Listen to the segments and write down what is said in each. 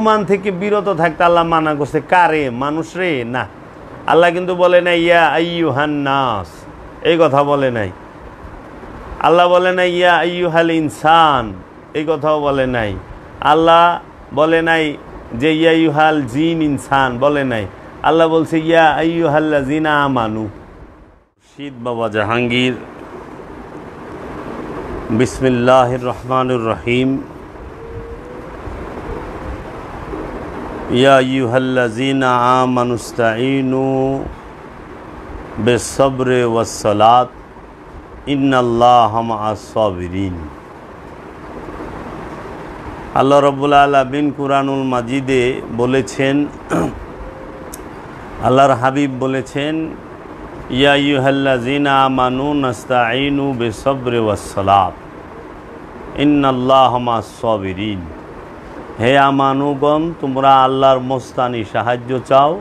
অনুমান থেকে বিরত থাকতে আল্লাহ মানা করছে। কারে? মানুষ রে? না, আল্লাহ কিন্তু বলে নাই ইয়া আইয়ুহান নাস, এই কথা বলে নাই। আল্লাহ বলে নাই ইয়া আইয়ুহাল ইনসান, এই কথাও বলে নাই। আল্লাহ বলে নাই যে ইয়া আইয়ুহাল জিন ইনসান, বলে নাই। আল্লাহ বলছে ইয়া আইয়ুহাল্লাযিনা আমানু। শীত বাবা জাহাঙ্গীর। বিসমিল্লাহির রহমানির রহিম। ইয়া আইয়ুহাল্লাযিনা আমানুস্তাঈনু বিস-সাবরি ওয়াস-সালাত ইন্নাল্লাহা মা'আস সাবিরিন। আল্লাহ রাব্বুল আলামিন কুরআনুল মাজিদে বলেছেন, আল্লাহর হাবিব বলেছেন, ইয়া আইয়ুহাল্লাযিনা আমানু নাস্তাঈনু বিস-সাবরি ওয়াস-সালাত ইন্নাল্লাহা মা'আস সাবিরিন। হে আমানুগণ, তোমরা আল্লাহর মস্তানি সাহায্য চাও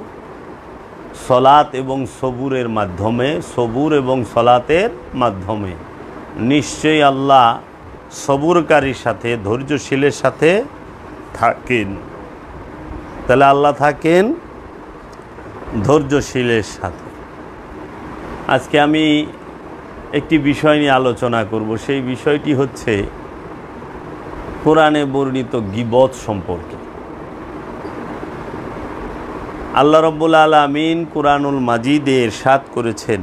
সলাত এবং সবুরের মাধ্যমে, সবুর এবং সলাতের মাধ্যমে। নিশ্চয়ই আল্লাহ সবুরকারীর সাথে, ধৈর্যশীলের সাথে থাকেন। তাহলে আল্লাহ থাকেন ধৈর্যশীলের সাথে। আজকে আমি একটি বিষয় নিয়ে আলোচনা করব। সেই বিষয়টি হচ্ছে কোরআনে বর্ণিত গীবত সম্পর্কে। আল্লাহ রাব্বুল আলামিন কুরআনুল মাজিদে ইরশাদ করেছেন,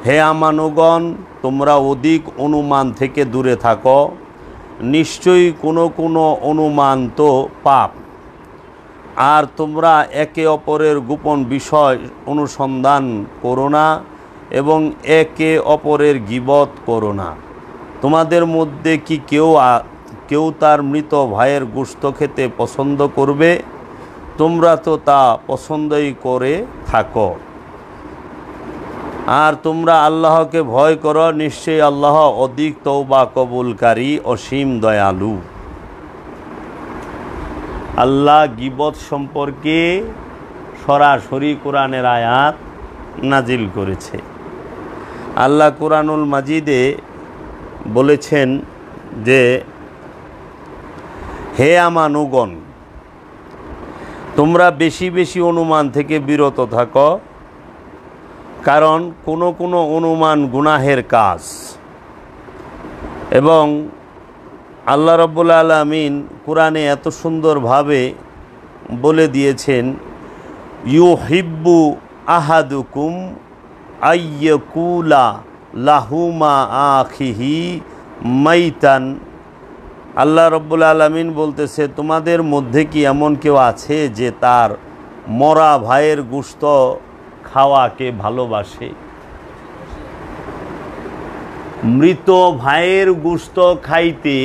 হে আমানুগণ, তোমরা অধিক অনুমান থেকে দূরে থাকো। নিশ্চয়ই কোনো অনুমান তো পাপ। আর তোমরা একে অপরের গোপন বিষয় অনুসন্ধান করো না এবং একে অপরের গীবত করো না। তোমাদের মধ্যে কি কেউ তার মৃত ভাইয়ের গোশত খেতে পছন্দ করবে? তোমরা তো তা পছন্দই করে থাকো। আর তোমরা আল্লাহকে ভয় করো, নিশ্চয়ই আল্লাহ অধিক তওবা কবুলকারী, অসীম দয়ালু। আল্লাহ গীবত সম্পর্কে সরাসরি কোরআনের আয়াত নাজিল করেছে। আল্লাহ কুরআনুল মাজিদে বলেছেন যে, হে আমানুগণ, তোমরা বেশি বেশি অনুমান থেকে বিরত থাকো, কারণ কোনো অনুমান গুনাহের কাজ। এবং আল্লাহ রাব্বুল আলামিন কুরআনে এত সুন্দরভাবে বলে দিয়েছেন, ইউহিব্বু আহাদুকুম আইয়াকুলা লাহুমা আখিহি মাইতান। আল্লাহ রাব্বুল আলামিন বলতেছে, তোমাদের মধ্যে কি এমন কেউ আছে যে তার মরা ভাইয়ের গোশত খাওয়াকে ভালোবাসে? মৃত ভাইয়ের গোশত খাইতে,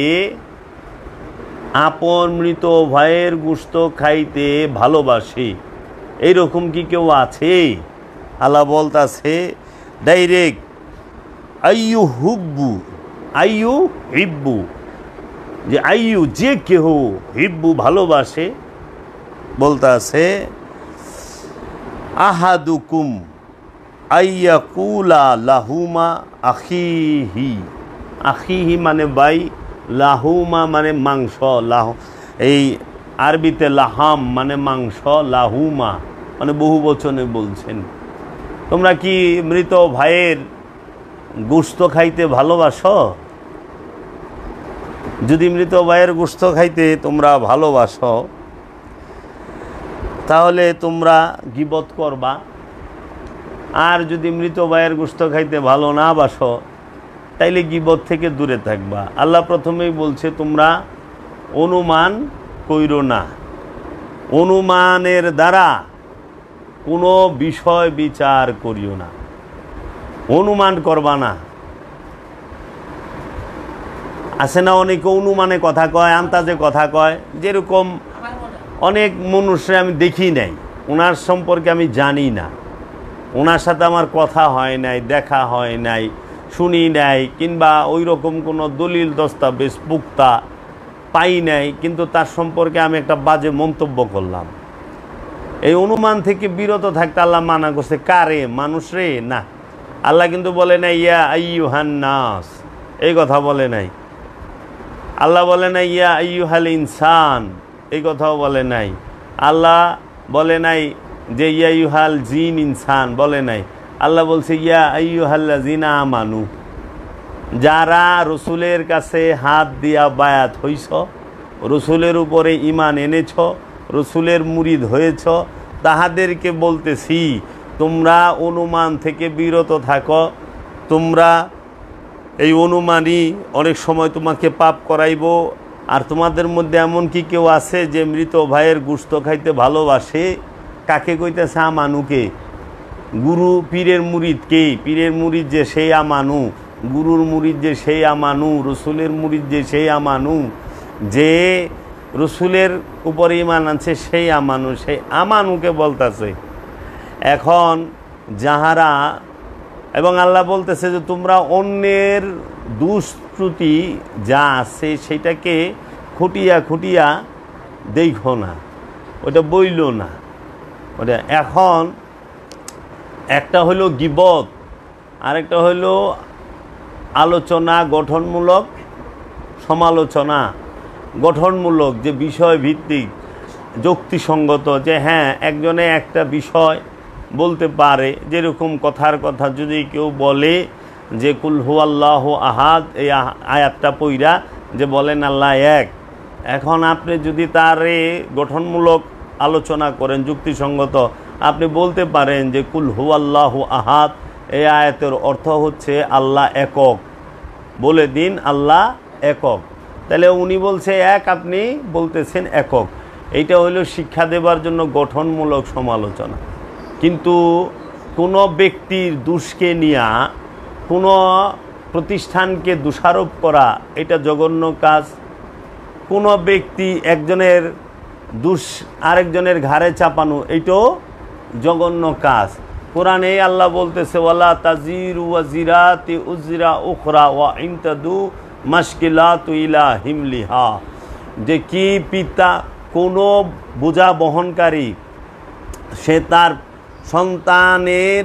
আপন মৃত ভাইয়ের গোশত খাইতে ভালোবাসে, এইরকম কি কেউ আছে? আল্লাহ বলতাছে ডাইরেক্ট, আইয়ু হিব্বু, যে আইয়ু যে কেহ, হিব্বু ভালোবাসে, বলতাছে আহাদুকুম আইয়াকুলা লাহুমা আখিহি। আখিহি মানে ভাই, লাহুমা মানে মাংস, এই আরবিতে লাহাম মানে মাংস, লাহুমা মানে বহু বচনে বলছেন। তোমরা কি মৃত ভাইয়ের গোশত খাইতে ভালোবাসো? যদি মৃত ভাইয়ের গোশত খাইতে তোমরা ভালোবাসো, তাহলে তোমরা গীবত করবা। আর যদি মৃত ভাইয়ের গোশত খাইতে ভালো না বাসো, তাইলে গীবত থেকে দূরে থাকবা। আল্লাহ প্রথমেই বলছে, তোমরা অনুমান কইরো না। অনুমানের দ্বারা কোনো বিষয় বিচার করিও না, অনুমান করবা না। আছে না অনেকে অনুমানে কথা কয়, আন্তাজে কথা কয়। যেরকম অনেক মানুষে আমি দেখি নাই, ওনার সম্পর্কে আমি জানি না, ওনার সাথে আমার কথা হয় নাই, দেখা হয় নাই, শুনি নাই, কিংবা ওই রকম কোনো দলিল দস্তাবেজ পুক্তা পাই নাই, কিন্তু তার সম্পর্কে আমি একটা বাজে মন্তব্য করলাম। এই অনুমান থেকে বিরত থাকতে আল্লাহ মানা করছে। কারে? মানুষ রে? না, আল্লাহ কিন্তু বলে নাই ইয়া আইয়ুহান নাস, এই কথা বলে নাই। আল্লাহ বলে নাই ইয়া আইয়ুহাল ইনসান, এই কথাও বলে নাই। আল্লাহ বলে নাই যে ইয়া আইয়ুহাল জিন ইনসান, বলে নাই। আল্লাহ বলছে ইয়া আইয়ুহাল্লাযিনা আমানু, যারা রসুলের কাছে হাত দিয়া বায়াত হইছ, রসুলের উপরে ঈমান এনেছ, রসুলের মুরিদ হয়েছ, তাহাদেরকে বলতেছি তোমরা অনুমান থেকে বিরত থাকো। তোমরা এই অনুমানই অনেক সময় তোমাকে পাপ করাইব। আর তোমাদের মধ্যে এমন কি কেউ আছে যে মৃত ভাইয়ের গোশত খাইতে ভালোবাসে? কাকে কইতেছে? আমানুকে। গুরু পীরের মুরিদকে, পীরের মুরিদ যে সেই আমানু, গুরুর মুরিদ যে সেই আমানু, রসুলের মুরিদ যে সেই আমানু, যে রসুলের উপরে ঈমান আনছে সেই আমানু, সেই আমানুকে বলতেছে। এখন যাহারা, এবং আল্লাহ বলতেছে যে তোমরা অন্যের দুষ্কৃতি যা আছে সেটাকে খুঁটিয়া খুঁটিয়া দেখো না, ওটা বইল না ওটা। এখন একটা হলো গীবত, আরেকটা হলো আলোচনা, গঠনমূলক সমালোচনা। গঠনমূলক যে বিষয় ভিত্তিক যুক্তিসঙ্গত, যে হ্যাঁ একজনে একটা বিষয় বলতে পারে। যেরকম কথার কথা যদি কেউ বলে যে কুল হুয়াল্লাহু আহাদ, এই আয়াতটা পইরা যে বলেন আল্লাহ এক। এখন আপনি যদি তারে গঠনমূলক আলোচনা করেন, যুক্তিসঙ্গত, আপনি বলতে পারেন যে কুল হুয়াল্লাহু আহাদ, এই আয়াতের অর্থ হচ্ছে আল্লাহ একক, বলে দিন আল্লাহ একক। তাহলে উনি বলছে এক, আপনি বলতেছেন একক। এইটা হলো শিক্ষা দেবার জন্য গঠনমূলক সমালোচনা। কিন্তু কোনো ব্যক্তির দোষকে নিয়ে কোনো প্রতিষ্ঠানকে দোষারোপ করা, এটা জঘন্য কাজ। কোনো ব্যক্তি একজনের দোষ আরেকজনের ঘাড়ে চাপানো, এইটাও জঘন্য কাজ। কোরআনে আল্লাহ বলতেছে ওয়ালা তাজিরু ওয়াজিরাতি উজরা উখরা ওয়া ইনতাদু মাশকিলাতু ইলা হিমলিহা, যে কি পিতা কোনো বোঝা বহনকারী সে তার সন্তানের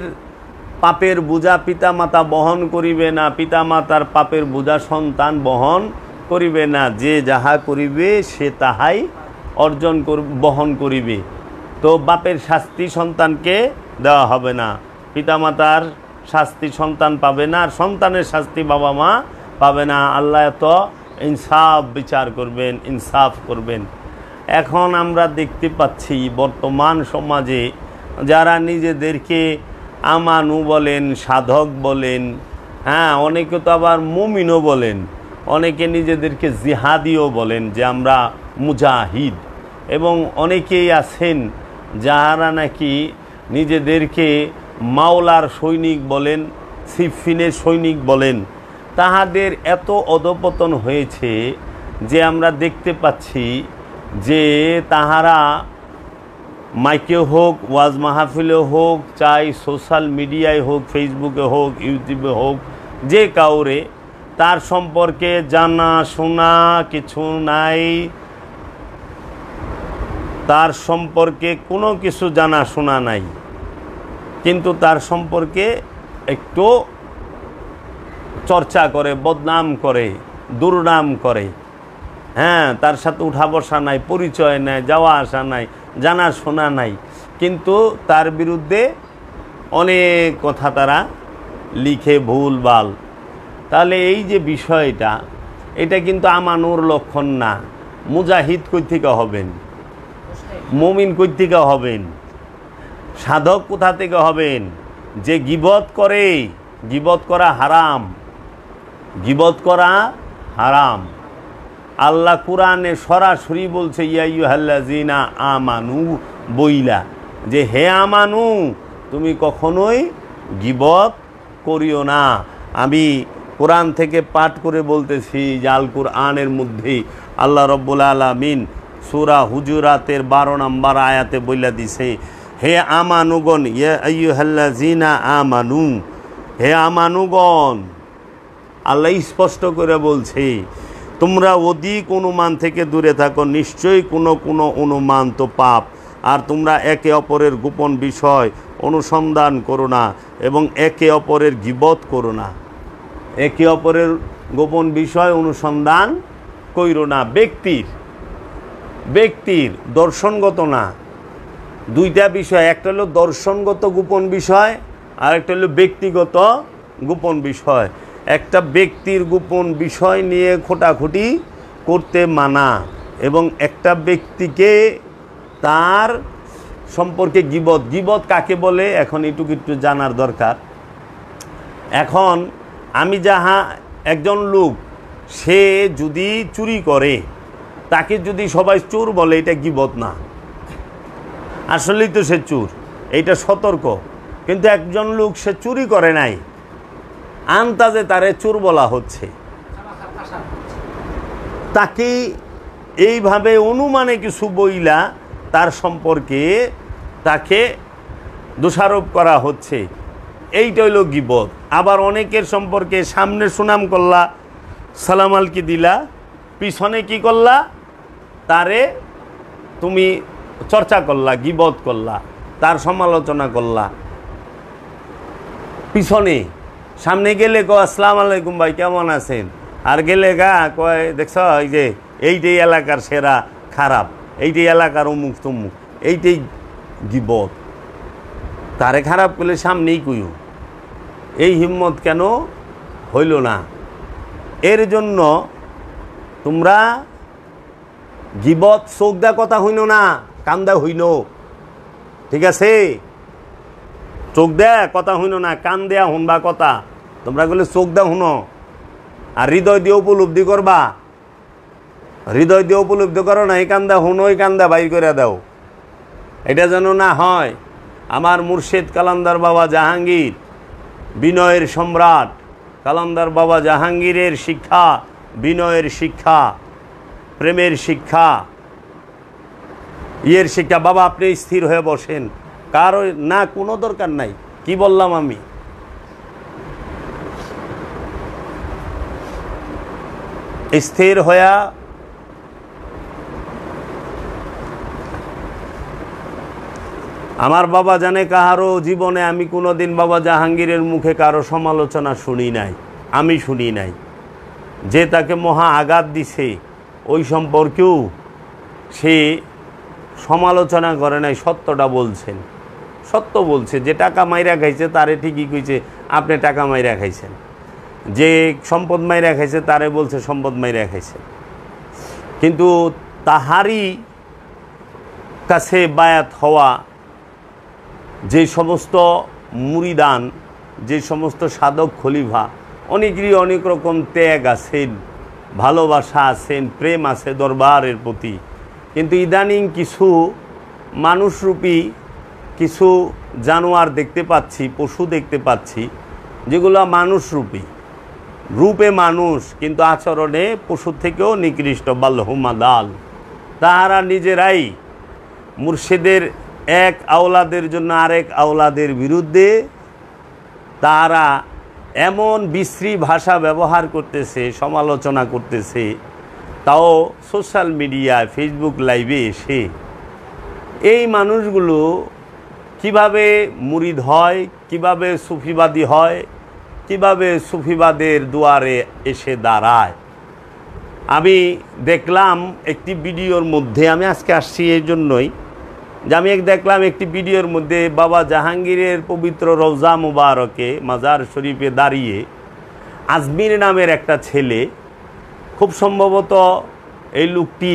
পাপের বোঝা পিতামাতা বহন করিবে না, পিতামাতার পাপের বোঝা সন্তান বহন করিবে না। যে যাহা করিবে সে তাহাই অর্জন বহন করিবে। তো বাপের শাস্তি সন্তানকে দেওয়া হবে না, পিতামাতার শাস্তি সন্তান পাবে না, আর সন্তানের শাস্তি বাবা মা পাবে না। আল্লাহ তো ইনসাফ বিচার করবেন, ইনসাফ করবেন। এখন আমরা দেখতে পাচ্ছি বর্তমান সমাজে যারা নিজেদেরকে আমানু বলেন, সাধক বলেন, হ্যাঁ অনেকে তো আবার মুমিনও বলেন, অনেকে নিজেদেরকে জিহাদিও বলেন যে আমরা মুজাহিদ, এবং অনেকেই আছেন যাহারা নাকি নিজেদেরকে মাওলার সৈনিক বলেন, সিফিনের সৈনিক বলেন। তাহাদের এত অধপতন হয়েছে যে আমরা দেখতে পাচ্ছি যে তাহারা মাইকে হোক, ওয়াজ মাহফিলে হোক, চাই সোশ্যাল মিডিয়ায় হোক, ফেসবুকে হোক, ইউটিউবে হোক, যে কাউরে তার সম্পর্কে জানা শোনা কিছু নাই, তার সম্পর্কে কোনো কিছু জানা শোনা নাই, কিন্তু তার সম্পর্কে একটু চর্চা করে, বদনাম করে, দুর্নাম করে। হ্যাঁ, তার সাথে উঠা বসা নাই, পরিচয় নাই, যাওয়া আসা নাই, জানা শোনা নাই, কিন্তু তার বিরুদ্ধে অনেক কথা তারা লিখে ভুলভাল। তাহলে এই যে বিষয়টা, এটা কিন্তু আমানুর লক্ষণ না। মুজাহিদ কই থেকে হবেন? মুমিন কই থেকে হবেন? সাধক কোথা থেকে হবেন? যে গীবত করে, গীবত করা হারাম, গীবত করা হারাম। আল্লাহ কুরআনে সরাসরি বলছে ইয়া আইয়ুহাল্লাযিনা আমানু বইলা, যে হে আমানু তুমি কখনোই গীবত করিও না। আমি কোরআন থেকে পাঠ করে বলতেছি যে আল কুরআনের মধ্যে আল্লাহ রব্বুল আলামিন সূরা হুজুরাতের 12 নম্বর আয়াতে বইলা দিছে, হে আমানুগণ, ইয়া আইয়ুহাল্লাযিনা আমানু, হে আমানুগণ, আল্লাহ স্পষ্ট করে বলছে তোমরা অধিক অনুমান থেকে দূরে থাকো, নিশ্চয়ই কোনো অনুমান তো পাপ। আর তোমরা একে অপরের গোপন বিষয় অনুসন্ধান করো না এবং একে অপরের গীবত করো না। একে অপরের গোপন বিষয় অনুসন্ধান কইরো না। ব্যক্তির ব্যক্তির দর্শনগত না, দুইটা বিষয়, একটা হলো দর্শনগত গোপন বিষয় আর একটা হলো ব্যক্তিগত গোপন বিষয়। একটা ব্যক্তির গোপন বিষয় নিয়ে খোটাখুটি করতে মানা এবং একটা ব্যক্তিকে তার সম্পর্কে গীবত, গীবত কাকে বলে এখন একটু জানার দরকার। এখন আমি একজন লোক সে যদি চুরি করে তাকে যদি সবাই চোর বলে এটা গীবত না, আসলেই তো সে চোর, এইটা সতর্ক। কিন্তু একজন লোক সে চুরি করে নাই, আন্তাজে তারে চোর বলা হচ্ছে, তাকে এইভাবে অনুমানে কিছু বইলা তার সম্পর্কে তাকে দোষারোপ করা হচ্ছে, এইটা হইল গীবত। আবার অনেকের সম্পর্কে সামনে সুনাম করলা, সালাম আলকি দিলা, পিছনে কি করলা, তারে তুমি চর্চা করলা, গীবত করলা, তার সমালোচনা করলা। পিছনে, সামনে গেলে কয় আসসালামু আলাইকুম ভাই কেমন আছেন, আর গেলে কয় দেখছ এই যে এইটাই এলাকার সেরা খারাপ, এইটাই এলাকার অমুক তমুক, এইটাই গীবত। তারে খারাপ করলে সামনেই কইও, এই হিম্মত কেন হইল না? এর জন্য তোমরা গীবত চোখ দা কথা হইল না, কান দা হইল, ঠিক আছে? চোখ দেয়া কথা হইল না, কান দেয়া শুনবা কথা। তোমরা বলে চোখ দা শুনো আর হৃদয় দিয়ে উপলব্ধি করবা, হৃদয় দিয়ে উপলব্ধি করো না, এই কান্দা শুনো, এই কান্দা বাইর করে দাও, এটা যেন না হয়। আমার মুর্শিদ কালান্দার বাবা জাহাঙ্গীর, বিনয়ের সম্রাট কালান্দার বাবা জাহাঙ্গীরের শিক্ষা, বিনয়ের শিক্ষা, প্রেমের শিক্ষা, ইয়ের শিক্ষা। বাবা আপনি স্থির হয়ে বসেন, কারো না কোনো দরকার নাই। কি বললাম আমি? স্থির হইয়া আমার বাবা জানে কাহারও জীবনে আমি কোনোদিন বাবা জাহাঙ্গীরের মুখে কারো সমালোচনা শুনি নাই, আমি শুনি নাই। যে তাকে মহা আঘাত দিছে ওই সম্পর্কেও সে সমালোচনা করে নাই, সত্যটা বলছেন, সত্য বলছে। যে টাকা মাইরা খাইছে তারে ঠিকই কইছে আপনি টাকা মাইরা খাইছেন, যে সম্পদ মাইরা খাইছে তারে বলছে সম্পদ মাইরা খাইছে। কিন্তু তাহারই কাছে বায়াত হওয়া যে সমস্ত মুরিদান, যে সমস্ত সাধক খলিফা, অনেকেরই অনেক রকম ত্যাগ আছেন, ভালোবাসা আছেন, প্রেম আছে দরবারের প্রতি। কিন্তু ইদানিং কিছু মানুষরূপী কিছু জানোয়ার দেখতে পাচ্ছি, পশু দেখতে পাচ্ছি, যেগুলো মানুষরূপী, রূপে মানুষ কিন্তু আচরণে পশুর থেকেও নিকৃষ্ট, বালহুমা দাল। তাহারা নিজেরাই মুর্শিদের এক আওলাদের জন্য আরেক আওলাদের বিরুদ্ধে তারা এমন বিশ্রী ভাষা ব্যবহার করতেছে, সমালোচনা করতেছে, তাও সোশ্যাল মিডিয়ায় ফেসবুক লাইভে এসে। এই মানুষগুলো কিভাবে মুরিদ হয়, কিভাবে সুফিবাদী হয়, কিভাবে সুফিবাদের দুয়ারে এসে দাঁড়ায়। আমি দেখলাম একটি ভিডিওর মধ্যে, আমি আজকে আসছি এই জন্যই যে আমি দেখলাম একটি ভিডিওর মধ্যে বাবা জাহাঙ্গীরের পবিত্র রওজা মুবারকে মাজার শরীফে দাঁড়িয়ে আজমির নামের একটা ছেলে, খুব সম্ভবত এই লোকটি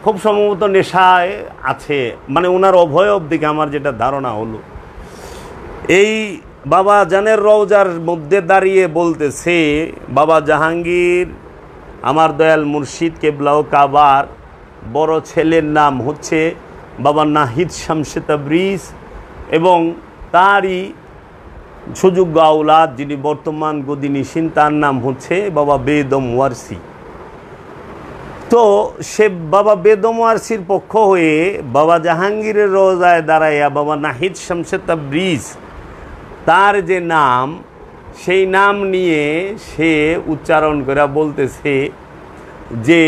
খুব সম্ভবত নেশায় আছে, মানে ওনার অভয়ব দিকে আমার যেটা ধারণা হলো, এই বাবা জানের রওজার মধ্যে দাঁড়িয়ে বলতেছে বাবা জাহাঙ্গীর আমার দয়াল মুর্শিদ কেবলাও কাবার বড় ছেলের নাম হচ্ছে বাবা নাহিদ শামসে তাবরিজ এবং তারই সুযোগ্য আওলাদ যিনি বর্তমান গদিনিসীন তার নাম হচ্ছে বাবা বেদম ওয়ারসি। তো সে বাবা বেদম ওয়ারসির পক্ষ হয়ে বাবা জাহাঙ্গীরের রওজায় দাঁড়াইয়া বাবা নাহিদ শামসে তাবরিজ তার যে নাম, সেই নাম নিয়ে সে উচ্চারণ করে বলতেছে যে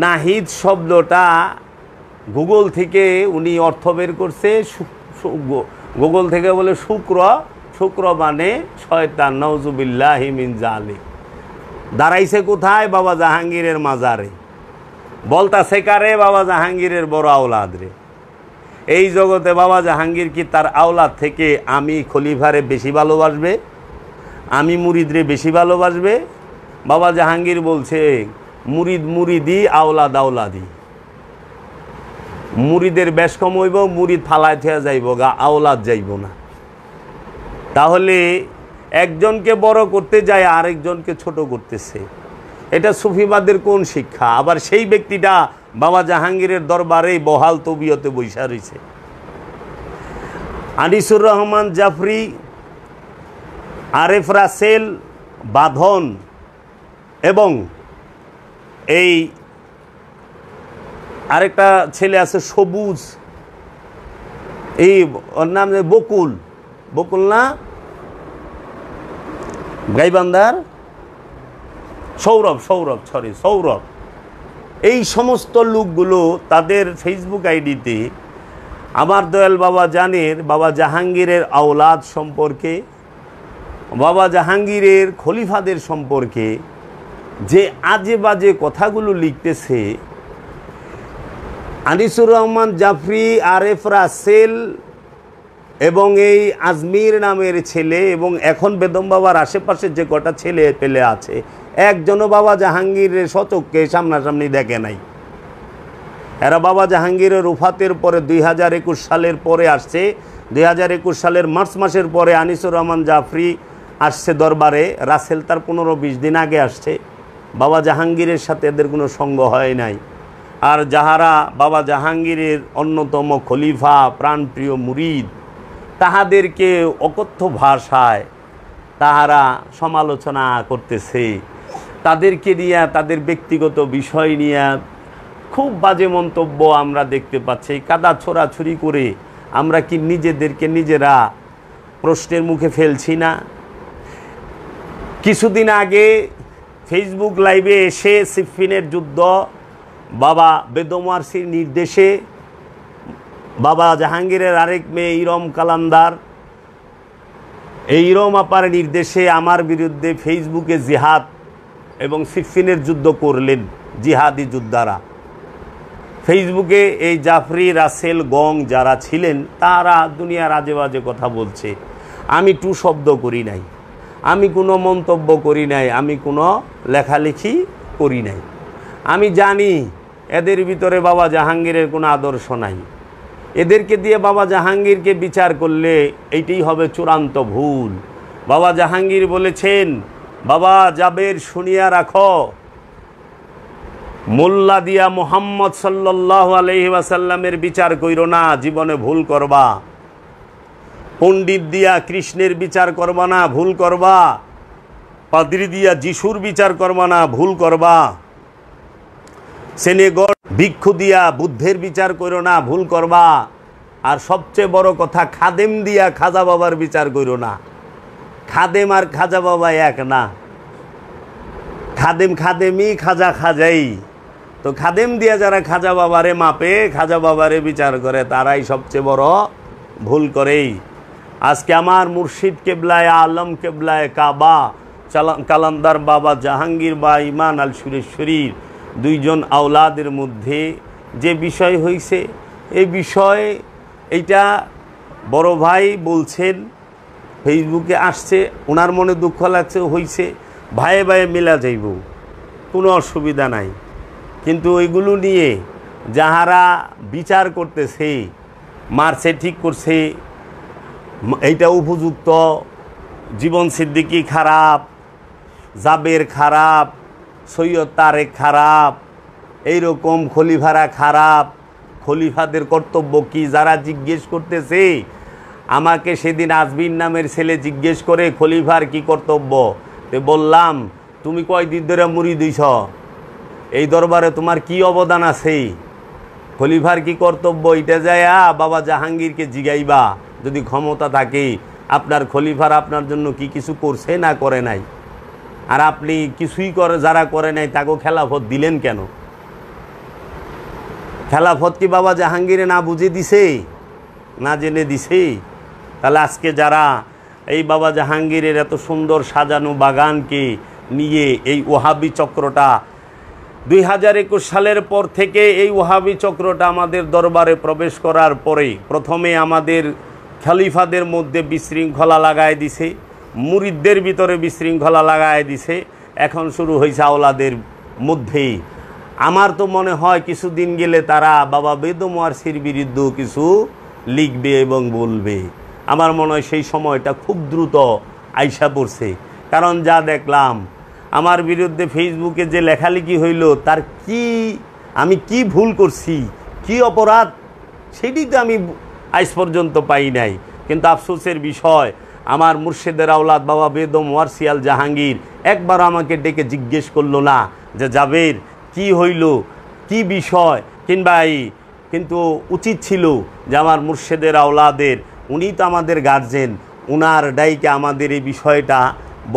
নাহিদ শব্দটা গুগল থেকে উনি অর্থ বের করছে, গুগল থেকে বলে শুক্র, শুক্র মানে শয়তান, নাউজুবিল্লাহি মিন জালিক। দাঁড়াইছে কোথায়? বাবা জাহাঙ্গীরের মাজারে। বলতাছে কারে? বাবা জাহাঙ্গীরের বড় আওলাদ রে। এই জগতে বাবা জাহাঙ্গীর কি তার আওলাদ থেকে আমি খলিফারে বেশি ভালোবাসবে, আমি মুরিদরে বেশি ভালোবাসবে? বাবা জাহাঙ্গীর বলছে মুরিদ মুরিদি, আওলাদ আওলাদি। মুরিদের বেশ কম হইব, মুরিদ ফালায় থেয়া যাইব গা, আওলাদ যাইব না। তাহলে একজনকে বড় করতে যায় আরেকজনকে ছোট করতেছে, এটা সুফিবাদের কোন শিক্ষা? আবার সেই ব্যক্তিটা বাবা জাহাঙ্গীরের দরবারে বহাল তবিয়তে বৈশা রয়েছে। আনিসুর রহমান জাফরি, আরেফ রাসেল, বাঁধন এবং এই আরেকটা ছেলে আছে সবুজ, এই ওর নাম বকুল, বকুল না গাইবান্ধার সৌরভ। এই সমস্ত লোকগুলো তাদের ফেসবুক আইডিতে আমার দয়াল বাবা জানের বাবা জাহাঙ্গীরের আওলাদ সম্পর্কে, বাবা জাহাঙ্গীরের খলিফাদের সম্পর্কে যে আজে বাজে কথাগুলো লিখতেছে। আনিসুর রহমান জাফরি, আরেফ রাসেল এবং এই আজমির নামের ছেলে এবং এখন বেদম বাবার আশেপাশে যে কটা ছেলে পেলে আছে, একজনও বাবা জাহাঙ্গীরের সচক্ষে সামনাসামনি দেখে নাই। এরা বাবা জাহাঙ্গীরের উফাতের পরে 2021 সালের পরে আসছে। 2021 সালের মার্চ মাসের পরে আনিসুর রহমান জাফরি আসছে দরবারে, রাসেল তার 15-20 দিন আগে আসছে। বাবা জাহাঙ্গীরের সাথে এদের কোনো সঙ্গ হয় নাই। আর যাহারা বাবা জাহাঙ্গীরের অন্যতম খলিফা, প্রাণপ্রিয় মুরিদ, তাহাদেরকে অকথ্য ভাষায় তাহারা সমালোচনা করতেছে, তাদেরকে নিয়ে, তাদের ব্যক্তিগত বিষয় নিয়ে খুব বাজে মন্তব্য আমরা দেখতে পাচ্ছি। কাদা ছোড়াছুরি করে আমরা কি নিজেদেরকে নিজেরা প্রশ্নের মুখে ফেলছি না? কিছুদিন আগে ফেসবুক লাইভে এসে সিফিনের যুদ্ধ বাবা বেদম ওয়ারসির নির্দেশে, বাবা জাহাঙ্গীরের আরেক মেয়ে ইরম কালান্দার, এই ইরম আপার নির্দেশে আমার বিরুদ্ধে ফেসবুকে জিহাদ এবং সিফিনের যুদ্ধ করলেন জিহাদি যোদ্ধারা। ফেসবুকে এই জাফরি, রাসেল, গং যারা ছিলেন তারা দুনিয়ার আজে বাজে কথা বলছে। আমি টু শব্দ করি নাই, আমি কোনো মন্তব্য করি নাই, আমি কোনো লেখালেখি করি নাই। আমি জানি এদের ভিতরে বাবা জাহাঙ্গীরের কোনো আদর্শ নাই। এদেরকে দিয়ে বাবা জাহাঙ্গীরকে বিচার করলে এইটাই হবে চূড়ান্ত ভুল। বাবা জাহাঙ্গীর বলেছেন, বাবা জাবের শুনিয়া রাখো, মোল্লা দিয়া মুহাম্মদ সাল্লাল্লাহু আলাইহি ওয়াসাল্লামের বিচার কইরো না, জীবনে ভুল করবা। পণ্ডিত দিয়া কৃষ্ণের বিচার করবা না, ভুল করবা। পাদ্রী দিয়া যিশুর বিচার করবা না, ভুল করবা। সেনেগড় ভিক্ষু দিয়া বুদ্ধের বিচার করো না, ভুল করবা। আর সবচেয়ে বড় কথা, খাদেম দিয়া খাজা বাবার বিচার করো না। খাদেম আর খাজা বাবা এক না, খাদেম খাদেমই, খাজা খাজাই। তো খাদেম দিয়া যারা খাজা বাবারে মাপে, খাজা বাবারে বিচার করে, তারাই সবচেয়ে বড় ভুল করেই। আজকে আমার মুর্শিদ কেবলায় আলম, কেবলায় কাবা, কালান্দার বাবা জাহাঙ্গীর বা ইমান আল সুরেশ্বরীর দুইজন আওলাদের মধ্যে যে বিষয় হয়েছে, এই বিষয়ে এইটা বড় ভাই বলছেন, ফেসবুকে আসছে, ওনার মনে দুঃখ লাগছে, হয়েছে, ভাইয়ে ভাইয়ে মিলা যাইব, কোনো অসুবিধা নাই। কিন্তু ওইগুলো নিয়ে যাহারা বিচার করতেছে, মারছে, ঠিক করছে, এইটা উপযুক্ত, জীবন সিদ্দিকী খারাপ, জাবের খারাপ, সৈয়দ তারেক খারাপ, এইরকম খলিফারা খারাপ, খলিফাদের কর্তব্য কি যারা জিজ্ঞেস করতেছে। আমাকে সেদিন আজমির নামের ছেলে জিজ্ঞেস করে খলিফার কি কর্তব্য, তো বললাম তুমি কয়দিন ধরে মুরিদ হইছ, এই দরবারে তোমার কি অবদান আছে, খলিফার কি কর্তব্য, এটা যায়া বাবা জাহাঙ্গীরকে জিগাইবা যদি ক্ষমতা থাকে, আপনার খলিফার আপনার জন্য কি কিছু করছে না করে নাই। আর আপনি কিছুই করে যারা করে নাই তাকেও খেলাফত দিলেন কেন? খেলাফত কি বাবা জাহাঙ্গীরে না বুঝে দিছে, না জেনে দিছে? তাহলে আজকে যারা এই বাবা জাহাঙ্গীরের এত সুন্দর সাজানো বাগানকে নিয়ে এই ওহাবি চক্রটা 2021 সালের পর থেকে এই ওহাবি চক্রটা আমাদের দরবারে প্রবেশ করার পরে প্রথমে আমাদের খলিফাদের মধ্যে বিশৃঙ্খলা লাগায় দিছে, মুরিদদের ভিতরে বিশৃঙ্খলা লাগায় দিছে, এখন শুরু হয়েছে আওলাদের মধ্যেই। আমার তো মনে হয় কিছুদিন গেলে তারা বাবা বেদম ওয়ারসির বিরুদ্ধেও কিছু লিখবে এবং বলবে। আমার মনে হয় সেই সময়টা খুব দ্রুত আইসা পড়ছে। কারণ যা দেখলাম আমার বিরুদ্ধে ফেসবুকে যে লেখালেখি হইল, তার আমি কি ভুল করছি, কি অপরাধ, সেটি তো আমি আজ পর্যন্ত পাই নাই। কিন্তু আফসোসের বিষয়, আমার মুর্শেদের আওলাদ বাবা বেদম ওয়ারসি আল জাহাঙ্গীর একবার আমাকে ডেকে জিজ্ঞেস করলো না যে জাবের কি হইল, কি বিষয়, কিংবা কিন্তু উচিত ছিল যে আমার মুর্শেদের আওলাদের, উনি তো আমাদের গার্জেন, উনার ডাইকে আমাদের এই বিষয়টা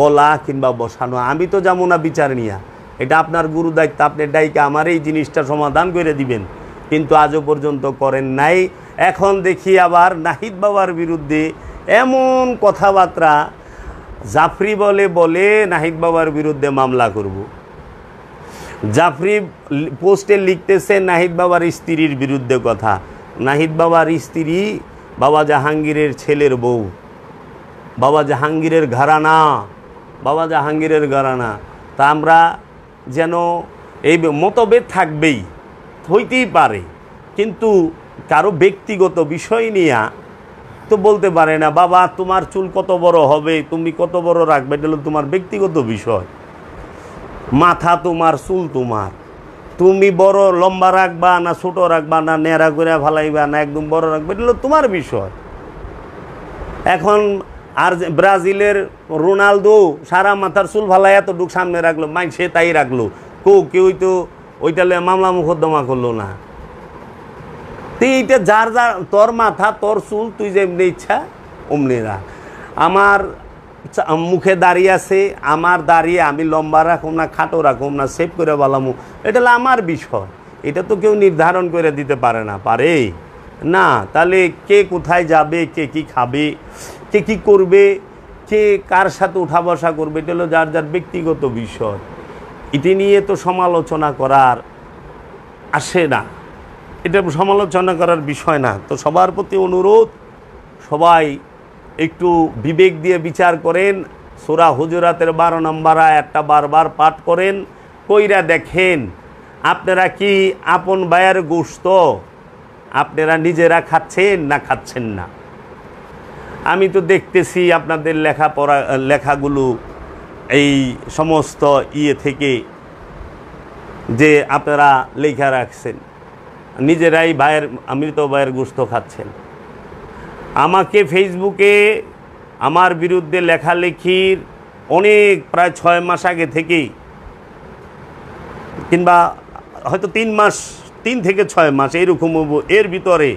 বলা কিংবা বসানো। আমি তো যেমন না বিচার নিয়া, এটা আপনার গুরু দায়িত্ব, আপনি ডাইকে আমার এই জিনিসটা সমাধান করে দিবেন, কিন্তু আজও পর্যন্ত করেন নাই। এখন দেখি আবার নাহিদ বাবার বিরুদ্ধে এমন কথাবার্তা, জাফরি বলে নাহিদ বাবার বিরুদ্ধে মামলা করব। জাফরি পোস্টে লিখতেছে নাহিদ বাবার স্ত্রীর বিরুদ্ধে কথা। নাহিদ বাবার স্ত্রী বাবা জাহাঙ্গীরের ছেলের বউ, বাবা জাহাঙ্গীরের ঘরানা, বাবা জাহাঙ্গীরের ঘরানা। তা আমরা যেন এই মতভেদ থাকবেই, হইতেই পারে, কিন্তু কারো ব্যক্তিগত বিষয় নিয়ে তো বলতে পারে না বাবা তোমার চুল কত বড় হবে, তুমি কত বড় রাখবে, এটা হলো তোমার ব্যক্তিগত বিষয়। মাথা তোমার, চুল তোমার, তুমি বড় লম্বা রাখবা না ছোট রাখবা, না নেড়া করে ফালাইবা না একদম বড় রাখবে, এটা হলো তোমার বিষয়। এখন আর ব্রাজিলের রোনালদো সারা মাথার চুল ফালাই এতটুক সামনে রাখলো, সে তাই রাখলো, কেউ তো ওইটা মামলা মোকদ্দমা করলো না। এইটা যার যার, তোর মাথা তোর চুল তুই যেমনি ইচ্ছা অমনি রাখ। আমার মুখে দাঁড়িয়ে আছে, আমার দাঁড়িয়ে আমি লম্বা রাখুম না খাটো রাখুম না সেভ করে বলামু, এটা হলো আমার বিষয়। এটা তো কেউ নির্ধারণ করে দিতে পারে না, পারে না। তাহলে কে কোথায় যাবে, কে কি খাবে, কে কি করবে, কে কার সাথে উঠা বসা করবে, এটা হলো যার যার ব্যক্তিগত বিষয়। এটি নিয়ে তো সমালোচনা করার আসে না, এটা সমালোচনা করার বিষয় না। তো সবার প্রতি অনুরোধ, সবাই একটু বিবেক দিয়ে বিচার করেন। সূরা হুজুরাতের 12 নম্বর আয়াতটা বারবার পাঠ করেন, কইরা দেখেন আপনারা কি আপন ভাইয়ের গোশত আপনারা নিজেরা খাচ্ছেন না খাচ্ছেন না। আমি তো দেখতেছি আপনাদের লেখাগুলো এই সমস্ত থেকে যে আপনারা লেখা রাখছেন, নিজেরাই মৃত ভাইয়ের গোশত খাচ্ছেন। আমাকে ফেসবুকে আমার বিরুদ্ধে লেখালেখির অনেক প্রায় 6 মাস আগে থেকেই, কিংবা হয়তো 3 থেকে 6 মাস এইরকম, এর ভিতরে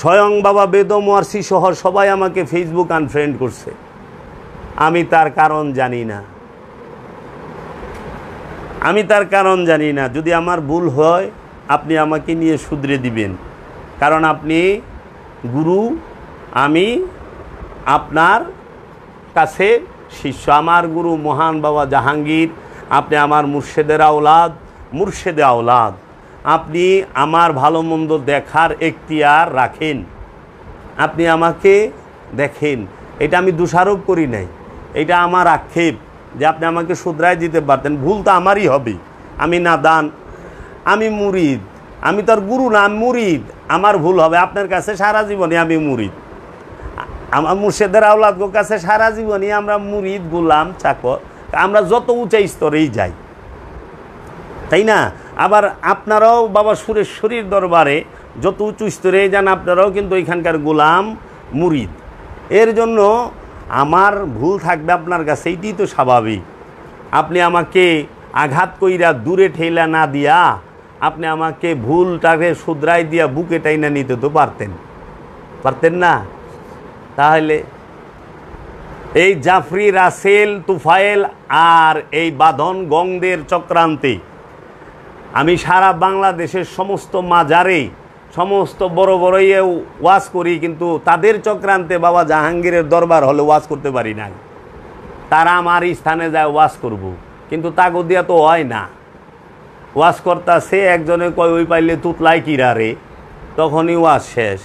স্বয়ং বাবা বেদম ওয়ারসি সহ সবাই আমাকে ফেসবুক আনফ্রেন্ড করছে। আমি তার কারণ জানি না, আমি তার কারণ জানি না। যদি আমার ভুল হয় আপনি আমাকে নিয়ে শুধরে দিবেন, কারণ আপনি গুরু, আমি আপনার কাছে শিষ্য। আমার গুরু মহান বাবা জাহাঙ্গীর, আপনি আমার মুর্শেদের আওলাদ, আপনি আমার ভালো মন্দ দেখার এখতিয়ার রাখেন, আপনি আমাকে দেখেন। এটা আমি দোষারোপ করি নাই, এটা আমার আক্ষেপ যে আপনি আমাকে শুধরাই দিতে পারতেন। ভুল তো আমারই হবে, আমি নাদান, আমি মুরিদ, আমি তার গুরু না, আমি মুরিদ, আমার ভুল হবে। আপনার কাছে সারা জীবনে আমি মুরিদ, আমার মুর্শেদের আওলাদগোর কাছে সারা জীবনই আমরা মুরিদ, গোলাম, চাকর, আমরা যত উঁচা স্তরেই যাই, তাই না? আবার আপনারাও বাবা সুরেশ্বরীর দরবারে যত উঁচু স্তরে যান, আপনারাও কিন্তু এখানকার গোলাম, মুরিদ। এর জন্য আমার ভুল থাকবে আপনার কাছে, এইটি তো স্বাভাবিক। আপনি আমাকে আঘাত কইরা দূরে ঠেলা না দিয়া আপনি আমাকে ভুলটাকে শুধরাই দিয়া বুকে টাইনা নিতে তো পারতেন না? তাহলে এই জাফরি, রাসেল, তুফাইল আর এই বাঁধন গংদের চক্রান্তে আমি সারা বাংলাদেশের সমস্ত মাজারে, সমস্ত বড় বড় ওয়াজ করি, কিন্তু তাদের চক্রান্তে বাবা জাহাঙ্গীরের দরবার হলে ওয়াজ করতে পারি না। তারা আমার স্থানে যায় ওয়াজ করব, কিন্তু তাগো দিয়া তো হয় না। ওয়াজ করতাছে, একজনে কয় ওই পাইলে তুতলাই কিরা রে, তখনই ওয়াজ শেষ।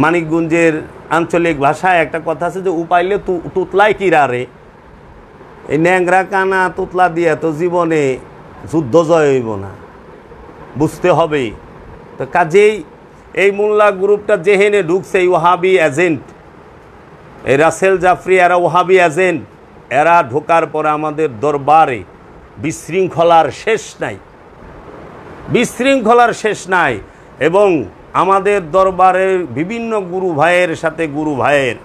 মানিকগঞ্জের আঞ্চলিক ভাষায় একটা কথা আছে যে ও পাইলে তুতলাই কিরা রে। এই ন্যাংরা কানা তুতলা দিয়া তো জীবনে যুদ্ধ জয় হইব না, বুঝতে হবে। তো কাজেই এই মোল্লা গ্রুপটা যেহেনে ঢুকছে, এই ওহাবি এজেন্ট, এই রাসেল জাফরি এরা ওহাবি এজেন্ট, এরা ঢোকার পরে আমাদের দরবারে বিশৃঙ্খলার শেষ নাই, বিশৃঙ্খলার শেষ নাই। এবং আমাদের দরবারের বিভিন্ন গুরু ভাইয়ের সাথে গুরু ভাইয়ের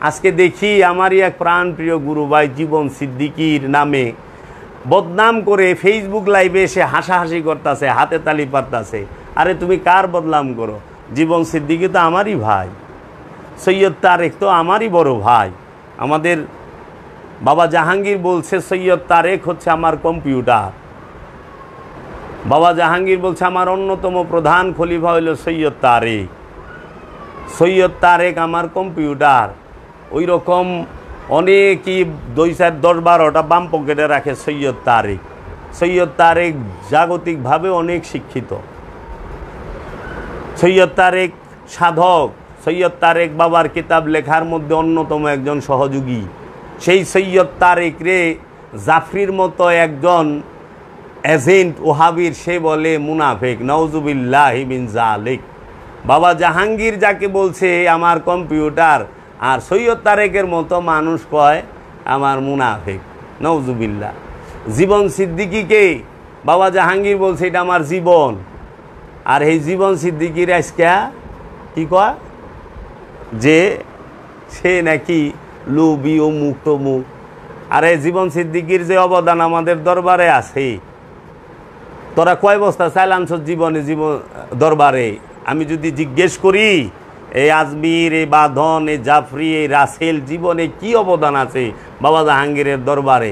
আজকে দেখি আমারই এক প্রাণপ্রিয় গুরু ভাই জীবন সিদ্দিকীর নামে বদনাম করে ফেসবুক লাইভে এসে হাসাহাসি করতেছে, হাতে তালি পারতেছে। আরে তুমি কার বদনাম করো? জীবন সিদ্দিকী তো আমারই ভাই, সৈয়দ তারেক তো আমারই বড় ভাই। আমাদের বাবা জাহাঙ্গীর বলছে সৈয়দ তারেক হচ্ছে আমার কম্পিউটার। বাবা জাহাঙ্গীর বলছে আমার অন্যতম প্রধান খলিফা হইল সৈয়দ তারেক, সৈয়দ তারেক আমার কম্পিউটার। ওই রকম অনেকই 2-4-10-12টা বাম পকেটে রাখে সৈয়দ তারেক। সৈয়দ তারেক জাগতিকভাবে অনেক শিক্ষিত, সৈয়দ তারেক সাধক, সৈয়দ তারেক বাবার কিতাব লেখার মধ্যে অন্যতম একজন সহযোগী। সেই সৈয়দ তারেক রে জাফরির মতো একজন এজেন্ট ওহাবির সে বলে মুনাফেক, নাউজুবিল্লাহি মিন যালিক। বাবা জাহাঙ্গীর যাকে বলছে আমার কম্পিউটার, আর সৈয়দ তারেকের মতো মানুষ কয় আমার মুনাফেক, নাউজুবিল্লাহ। জীবন সিদ্দিকীকে বাবা জাহাঙ্গীর বলছে এটা আমার জীবন, আর এই জীবন সিদ্দিকীর আজকে কি কয় যে সে নাকি লুবি ও মুখ তমুক। আর এই জীবন সিদ্দিকীর যে অবদান আমাদের দরবারে আছে, তোরা কয় বস্তা চাইল আনছ জীবনে দরবারে? আমি যদি জিজ্ঞেস করি এই আজমির, এই বাঁধন, এই জাফরি, এই রাসেল জীবনে কি অবদান আছে বাবা জাহাঙ্গীরের দরবারে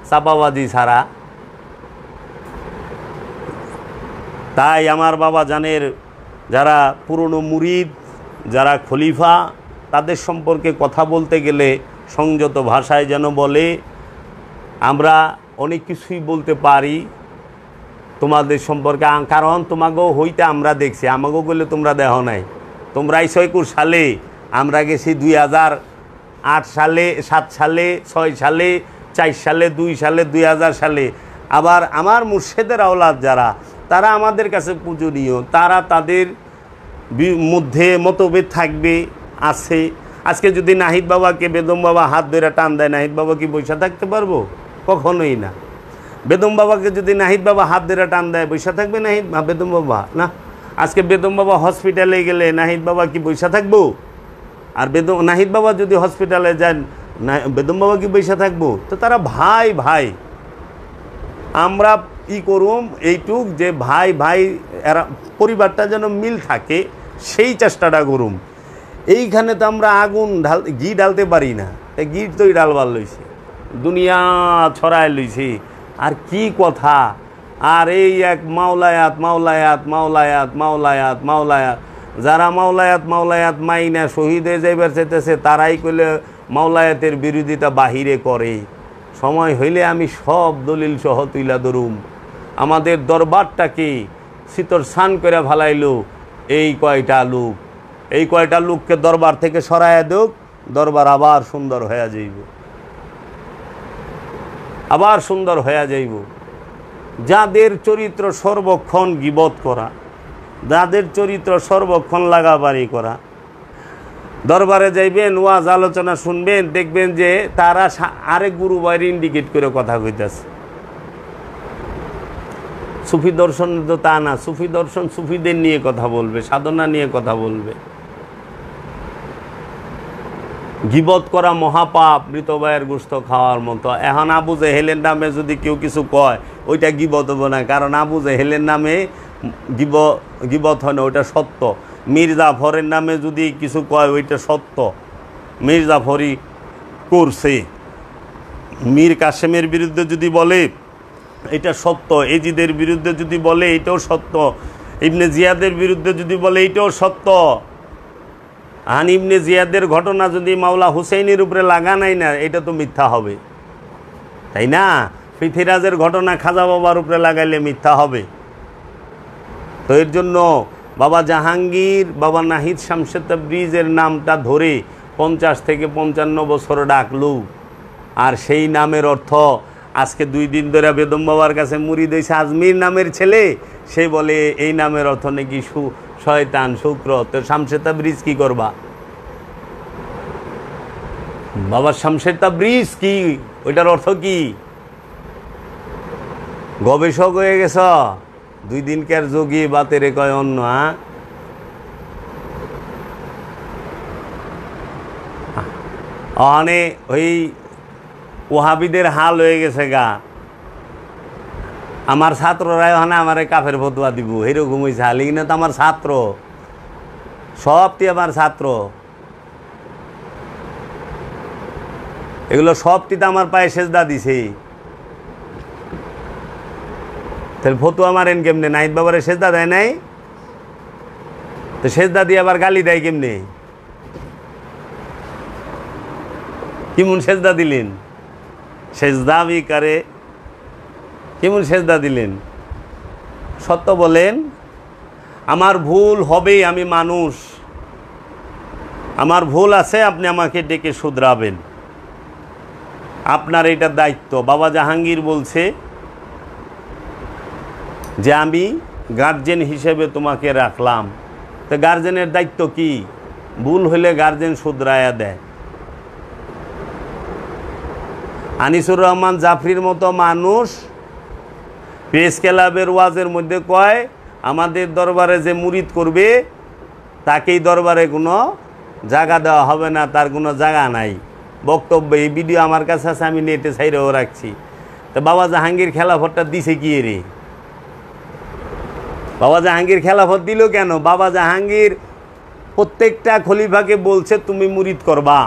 চাপাবাজি ছাড়া? তাই আমার বাবা জানের যারা পুরনো মুরিদ, যারা খলিফা, তাদের সম্পর্কে কথা বলতে গেলে সংযত ভাষায় যেন বলে আমরা অনেক কিছুই বলতে পারি তোমাদের সম্পর্কে, কারণ তোমাকেও হইতে আমরা দেখছি, আমাকেও বলে তোমরা দেহ নাই। তোমরা 21 সালে, আমরা গেছি 2008 সালে, 7 সালে, 6 সালে, 4 সালে, 2 সালে, 2000 সালে। আবার আমার মুর্শেদের আওলাদ যারা, তারা আমাদের কাছে পূজনীয়, তারা তাদের মধ্যে মতভেদ থাকবে, আছে। আজকে যদি নাহিদ বাবাকে বেদম বাবা হাত ধরে টান দেয়, নাহিদ বাবা কি বৈশা থাকতে পারবো? কখনোই না। বেদম বাবাকে যদি নাহিদ বাবা হাত ধরে টান দেয়, বৈশা থাকবে বেদম বাবা? না। আজকে বেদম বাবা হসপিটালে গেলে নাহিদ বাবা কি বৈশা থাকবো? আর নাহিদ বাবা যদি হসপিটালে যান, বেদম বাবা কি বৈশা থাকবো? তো তারা ভাই ভাই। আমরা করুম এইটুক যে ভাই ভাই এরা পরিবারটা যেন মিল থাকে, সেই চেষ্টাটা করুম। এইখানে তো আমরা আগুন ঘি ঢালতে পারি না, ঘি তো ডালবার লইছে, দুনিয়া ছড়ায় লইছে। আর কি কথা! আর এই এক মাওলায়াত মাওলায়াত মাওলায়াত মাওলায়াত মাওলায়াত, যারা মাওলায়াত মাওলায়াত মাইনা শহীদ হয়ে যাইবার চাইতেছে, তারাই কইলে মাওলায়াতের বিরোধিতা বাহিরে করে। সময় হইলে আমি সব দলিল সহ তুইলা ধরুম। আমাদের দরবারটাকে সিতরসান করে ফেলাইল এই কয়টা লোক। এই কয়টা লোককে দরবার থেকে সরাইয়া দেখ, দরবার আবার সুন্দর হয়ে যাইব, আবার সুন্দর হয়ে যাইব। যাদের চরিত্র সর্বক্ষণ গীবত করা, যাদের চরিত্র সর্বক্ষণ লাগাবাড়ি করা, দরবারে যাইবেন, ওয়াজ আলোচনা শুনবেন, দেখবেন যে তারা আরেক গুরু বাইরে ইন্ডিকেট করে কথা কইতেছে। সুফি দর্শন তো তা না, সুফি দর্শন সুফিদের নিয়ে কথা বলবে, সাধনা নিয়ে কথা বলবে। গীবত করা মহাপাপ, মৃত ভাইয়ের গোশত খাওয়ার মতো। এখন আবু জেহেলের নামে যদি কেউ কিছু কয়, ওইটা গীবত হবে না, কারণ আবু জেহেলের নামে গীবত হয় না, ওইটা সত্য। মীর জাফরের নামে যদি কিছু কয়, ওইটা সত্য, মীর জাফরই করছে। মীর কাসেমের বিরুদ্ধে যদি বলে, এটা সত্য। এজিদের বিরুদ্ধে যদি বলে, এটাও সত্য। ইবনে জিয়াদের বিরুদ্ধে যদি বলে, এটাও সত্য। ইবনে জিয়াদের ঘটনা যদি মাওলা হুসেইনের উপরে লাগা নাই না, এটা তো মিথ্যা হবে, তাই না? পৃথিরাজের ঘটনা খাজা বাবার উপরে লাগাইলে মিথ্যা হবে। তো এর জন্য বাবা জাহাঙ্গীর, বাবা নাহিদ শামসুর তাবরিজের নামটা ধরে 50 থেকে 55 বছর ডাকলু, আর সেই নামের অর্থ আজকে 2 দিন ধরে বেদম বাবার কাছে মুরিদ হয়েছে আজমির নামের ছেলে, সে বলে এই নামের অর্থ নাকি শয়তান, শুক্র। তো শামসুর তাবরিজ কি করবা? বাবা শামসুর তাবরিজ কি, ওইটার অর্থ কি? গবেষক হয়ে গেছ, 2 দিনকার যোগী বাতেরে কয় অন্য। অনে ওই ওহাবিদের হাল হয়ে গেছে গা, আমার ছাত্ররাই হয় না আমারে কাফের ফতুয়া দিব, এরকম হয়েছে হালি কিনা। তো আমার ছাত্র, সবটি আমার ছাত্র, এগুলো সবটি তো আমার পায়ে সেজদা দিছে। তাহলে ফতুয়া মারেন কেমনে? নাহিদ বাবারে সেজদা দেয় নাই, তো সেজদা দিয়ে আবার গালি দেয় কেমনে? কেমন সেজদা দিলেন? সেজদা বি করে, কেমন সেজদা দিলেন? সত্য বলেন। আমার ভুল হবেই, আমি মানুষ, আমার ভুল আছে, আপনি আমাকে ডেকে শুধরাবেন, আপনার এটা দায়িত্ব। বাবা জাহাঙ্গীর বলছে যে আমি গার্জেন হিসেবে তোমাকে রাখলাম। তো গার্জেনের দায়িত্ব কি? ভুল হলে গার্জেন শুধরায়া দেয়। আনিসুর রহমান জাফরির মতো মানুষ প্রেস ক্লাবের ওয়াজের মধ্যে কয় আমাদের দরবারে যে মুরিদ করবে তাকেই দরবারে কোনো জায়গা দেওয়া হবে না, তার কোনো জায়গা নাই। বক্তব্য, এই ভিডিও আমার কাছে আছে, আমি নেটে ছাইরেও রাখছি। তো বাবা জাহাঙ্গীর খেলাফতটা দিছে কি রে? বাবা জাহাঙ্গীর খেলাফত দিল কেন? বাবা জাহাঙ্গীর প্রত্যেকটা খলিফাকে বলছে তুমি মুরিদ করবা,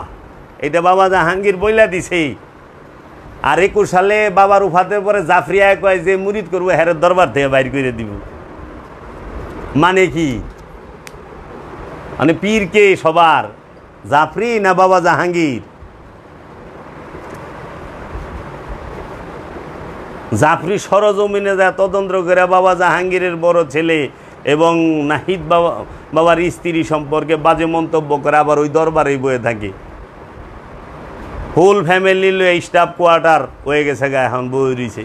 এটা বাবা জাহাঙ্গীর বইলা দিছে। আর 21 সালে বাবার উফাতের পরে জাফরিয়া কয় যে মুরিদ করবো হেরের দরবার থেকে বাইর করে দিব। মানে কি? মানে পীর কে সবার, জাফরি না বাবা জাহাঙ্গীর? জাফরি সরজমিনে যা তদন্ত করে বাবা জাহাঙ্গীরের বড় ছেলে এবং নাহিদ বাবার স্ত্রী সম্পর্কে বাজে মন্তব্য করে, আবার ওই দরবারেই বয়ে থাকে। ফুল ফ্যামিলি লয়ে স্টাফ কোয়ার্টার হয়ে গেছে গা, এখন বই রয়েছে।